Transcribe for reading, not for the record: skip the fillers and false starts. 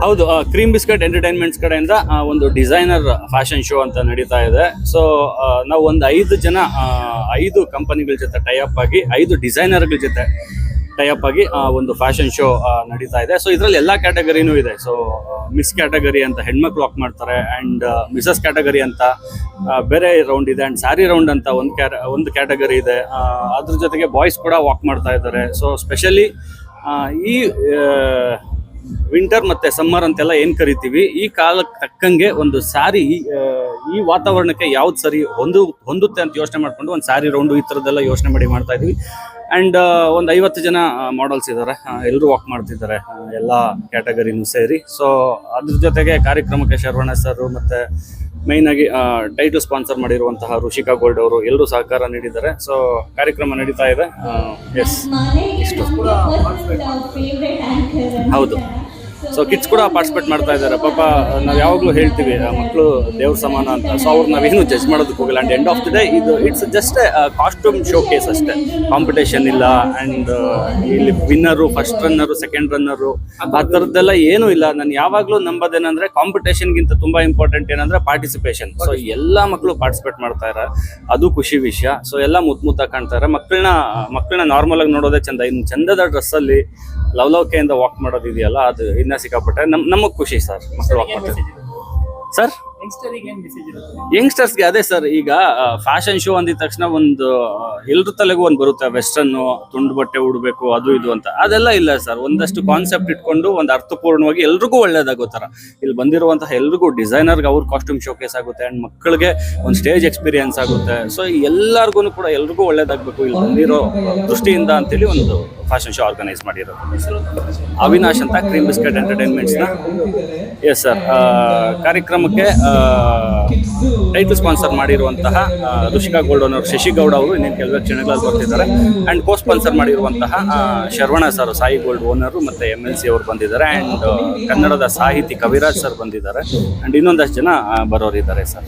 ಹೌದು, cream biscuit entertainments ಕಡೆಯಿಂದ ಒಂದು ಡಿಸೈನರ್ ಫ್ಯಾಷನ್ ಶೋ ಅಂತ ನಡೀತಾ ಇದೆ. ಸೊ ನಾವು ಒಂದು 5 ಕಂಪನಿಗಳ ಜೊತೆ ಟೈಅಪ್ ಆಗಿ 5 ಡಿಸೈನರ್ಗಳ ಜೊತೆ ಟೈಅಪ್ ಆಗಿ ಒಂದು ಫ್ಯಾಷನ್ ಶೋ ನಡೀತಾ ಇದೆ. ಸೊ ಇದರಲ್ಲಿ ಎಲ್ಲ ಕ್ಯಾಟಗರಿನೂ ಇದೆ. ಸೊ ಮಿಸ್ ಕ್ಯಾಟಗರಿ ಅಂತ ಹೆಣ್ಮಕ್ಳು ವಾಕ್ ಮಾಡ್ತಾರೆ, ಆ್ಯಂಡ್ ಮಿಸಸ್ ಕ್ಯಾಟಗರಿ ಅಂತ ಬೇರೆ ರೌಂಡ್ ಇದೆ, ಆ್ಯಂಡ್ ಸ್ಯಾರಿ ರೌಂಡ್ ಅಂತ ಒಂದು ಕ್ಯಾಟಗರಿ ಇದೆ. ಅದ್ರ ಜೊತೆಗೆ ಬಾಯ್ಸ್ ಕೂಡ ವಾಕ್ ಮಾಡ್ತಾ ಇದ್ದಾರೆ. ಸೊ ಸ್ಪೆಷಲಿ ಈ ವಿಂಟರ್ ಮತ್ತೆ ಸಮ್ಮರ್ ಅಂತೆಲ್ಲ ಏನು ಕರಿತೀವಿ, ಈ ಕಾಲಕ್ಕೆ ತಕ್ಕಂಗೆ ಒಂದು ಸ್ಯಾರಿ ಈ ವಾತಾವರಣಕ್ಕೆ ಯಾವ್ದು ಸರಿ ಹೊಂದುತ್ತೆ ಅಂತ ಯೋಚನೆ ಮಾಡ್ಕೊಂಡು ಒಂದು ಸ್ಯಾರಿ ರೌಂಡು ಈ ಥರದ್ದೆಲ್ಲ ಯೋಚನೆ ಮಾಡಿ ಮಾಡ್ತಾ ಇದೀವಿ. ಆ್ಯಂಡ್ ಒಂದು 50 ಜನ ಮಾಡಲ್ಸ್ ಇದ್ದಾರೆ, ಎಲ್ಲರೂ ವಾಕ್ ಮಾಡ್ತಿದ್ದಾರೆ, ಎಲ್ಲ ಕ್ಯಾಟಗರಿನೂ ಸೇರಿ. ಸೊ ಅದ್ರ ಜೊತೆಗೆ ಕಾರ್ಯಕ್ರಮಕ್ಕೆ ಶರವಣ ಸರ್ ಮತ್ತು ಮೇಯ್ನಾಗಿ ಟೈಟಲ್ ಸ್ಪಾನ್ಸರ್ ಮಾಡಿರುವಂತಹ ಋಷಿಕಾ ಗೋಲ್ಡ್ ಅವರು ಎಲ್ಲರೂ ಸಹಕಾರ ನೀಡಿದ್ದಾರೆ. ಸೊ ಕಾರ್ಯಕ್ರಮ ನಡೀತಾ ಇದೆ. ಎಸ್, ಇಷ್ಟು. ಹೌದು. ಸೊ ಕಿಡ್ಸ್ ಕೂಡ ಪಾರ್ಟಿಸಿಪೇಟ್ ಮಾಡ್ತಾ ಇದ್ದಾರೆ. ಪಾಪ ನಾವು ಯಾವಾಗಲೂ ಹೇಳ್ತೀವಿ ಮಕ್ಕಳು ದೇವ್ರ ಸಮಾನ ಅಂತ. ಸೊ ಅವ್ರು ನಾವೇನು ಜಡ್ಜ್ ಮಾಡೋದಕ್ಕೆ ಹೋಗಿಲ್ಲ. And end of the day it's just costume show case ಅಷ್ಟೇ. ಕಾಂಪಿಟೇಷನ್ ಇಲ್ಲ, ಆ್ಯಂಡ್ ಇಲ್ಲಿ ವಿನ್ನರು, ಫಸ್ಟ್ ರನ್ನರು, ಸೆಕೆಂಡ್ ರನ್ನರು ಆ ಥರದ್ದೆಲ್ಲ ಏನೂ ಇಲ್ಲ. ನಾನು ಯಾವಾಗಲೂ ನಂಬೋದೇನೆಂದರೆ ಕಾಂಪಿಟೇಷನ್ಗಿಂತ ತುಂಬ ಇಂಪಾರ್ಟೆಂಟ್ ಏನಂದರೆ ಪಾರ್ಟಿಸಿಪೇಷನ್. ಸೊ ಎಲ್ಲ ಮಕ್ಕಳು ಪಾರ್ಟಿಸಿಪೇಟ್ ಮಾಡ್ತಾ ಇದ್ದಾರೆ, ಅದು ಖುಷಿ ವಿಷಯ. ಸೊ ಎಲ್ಲ ಮುದ್ದಾಗಿ ಕಾಣ್ತಾ ಇದ್ದಾರೆ. ಮಕ್ಕಳನ್ನ ನಾರ್ಮಲ್ ಆಗಿ ನೋಡೋದೇ ಚಂದ. ಇನ್ನು ಚಂದದ ಡ್ರೆಸ್ಸಲ್ಲಿ ಲವಲವಿಕೆಯಿಂದ ವಾಕ್ ಮಾಡೋದಿದೆಯಲ್ಲ, ಅದು ಇನ್ನ ಸಿಕ್ಕಾಪಟ್ಟೆ ನಮಗೆ ಖುಷಿ ಸರ್. ಮಕ್ಕಳು ವಾಕ್ ಮಾಡ್ತಾರೆ ಸರ್. ಯಂಗ್ಸ್ಟರ್ಸ್ಗೆ ಅದೇ ಸರ್, ಈಗ ಫ್ಯಾಷನ್ ಶೋ ಅಂದಿದ ತಕ್ಷಣ ಒಂದು ಎಲ್ರ ತಲೆಗೂ ಒಂದು ಬರುತ್ತೆ, ವೆಸ್ಟರ್ನು, ತುಂಡು ಬಟ್ಟೆ ಉಡಬೇಕು, ಅದು ಇದು ಅಂತ. ಅದೆಲ್ಲ ಇಲ್ಲ ಸರ್. ಒಂದಷ್ಟು ಕಾನ್ಸೆಪ್ಟ್ ಇಟ್ಕೊಂಡು ಒಂದು ಅರ್ಥಪೂರ್ಣವಾಗಿ ಎಲ್ರಿಗೂ ಒಳ್ಳೇದಾಗೋ ಥರ ಇಲ್ಲಿ ಬಂದಿರುವಂತಹ ಎಲ್ರಿಗೂ ಡಿಸೈನರ್ಗೆ ಅವ್ರ ಕಾಸ್ಟ್ಯೂಮ್ ಶೋಕೇಸ್ ಆಗುತ್ತೆ, ಆ್ಯಂಡ್ ಮಕ್ಕಳಿಗೆ ಒಂದು ಸ್ಟೇಜ್ ಎಕ್ಸ್ಪೀರಿಯನ್ಸ್ ಆಗುತ್ತೆ. ಸೊ ಎಲ್ಲರಿಗೂ ಕೂಡ ಎಲ್ರಿಗೂ ಒಳ್ಳೇದಾಗಬೇಕು ಇಲ್ಲಿ ಬಂದಿರೋ ದೃಷ್ಟಿಯಿಂದ ಅಂತೇಳಿ ಒಂದು ಫ್ಯಾಷನ್ ಶೋ ಆರ್ಗನೈಸ್ ಮಾಡಿರೋದು. ಅವಿನಾಶ್ ಅಂತ, ಕ್ರೀಮ್ ಬಿಸ್ಕೆಟ್ ಎಂಟರ್ಟೈನ್ಮೆಂಟ್ಸ್ನ. Yes sir. ಕಾರ್ಯಕ್ರಮಕ್ಕೆ ಟೈಟಲ್ ಸ್ಪಾನ್ಸರ್ ಮಾಡಿರುವಂತಹ ಋಷಿಕಾ ಗೋಲ್ಡ್ ಓನರ್ ಶಶಿಗೌಡ ಅವರು ಇನ್ನೇನು ಕೆಲವೇ ಕ್ಷಣಗಳಲ್ಲಿ ಬರ್ತಿದ್ದಾರೆ. ಆ್ಯಂಡ್ ಕೋ ಸ್ಪಾನ್ಸರ್ ಮಾಡಿರುವಂತಹ ಶರವಣ ಸರ್, ಸಾಯಿ ಗೋಲ್ಡ್ ಓನರು ಮತ್ತು MLC ಅವರು ಬಂದಿದ್ದಾರೆ. ಆ್ಯಂಡ್ ಕನ್ನಡದ ಸಾಹಿತಿ ಕವಿರಾಜ್ ಸರ್ ಬಂದಿದ್ದಾರೆ. ಆ್ಯಂಡ್ ಇನ್ನೊಂದಷ್ಟು ಜನ ಬರೋರಿದ್ದಾರೆ ಸರ್.